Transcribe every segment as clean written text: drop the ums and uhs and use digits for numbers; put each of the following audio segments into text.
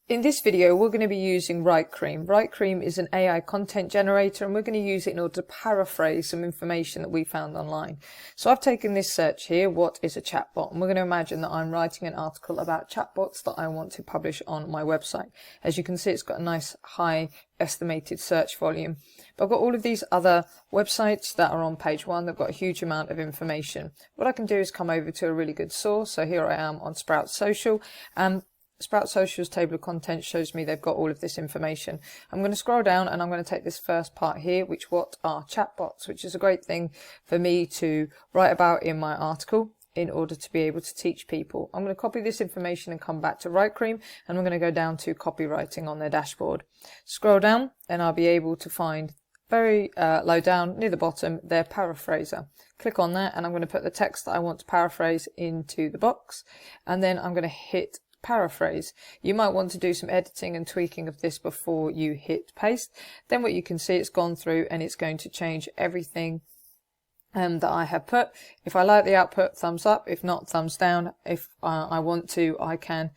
In this video, we're going to be using Writecream. Writecream is an AI content generator, and we're going to use it in order to paraphrase some information that we found online. So I've taken this search here, what is a chatbot? And we're going to imagine that I'm writing an article about chatbots that I want to publish on my website. As you can see, it's got a nice high estimated search volume. But I've got all of these other websites that are on page one. They've got a huge amount of information. What I can do is come over to a really good source. So here I am on Sprout Social. Sprout Social's table of contents shows me they've got all of this information. I'm going to scroll down and I'm going to take this first part here, what are chatbots, which is a great thing for me to write about in my article in order to be able to teach people. I'm going to copy this information and come back to Writecream, and I'm going to go down to copywriting on their dashboard. Scroll down and I'll be able to find very low down near the bottom their paraphraser. Click on that and I'm going to put the text that I want to paraphrase into the box, and then I'm going to hit paraphrase. You might want to do some editing and tweaking of this before you hit paste. Then what you can see, it's gone through and it's going to change everything that I have put. If I like the output, thumbs up. If not, thumbs down. If I want to, I can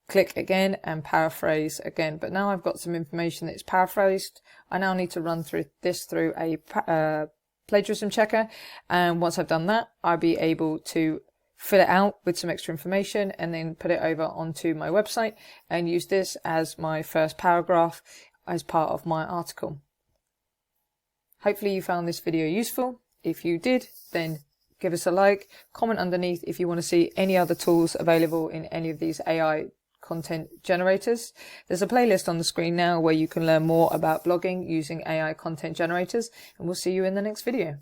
click again and paraphrase again. But now I've got some information that's paraphrased. I now need to run through a plagiarism checker, and once I've done that, I'll be able to fill it out with some extra information and then put it over onto my website and use this as my first paragraph as part of my article. Hopefully you found this video useful. If you did, then give us a like, comment underneath if you want to see any other tools available in any of these AI content generators. There's a playlist on the screen now where you can learn more about blogging using AI content generators, and we'll see you in the next video.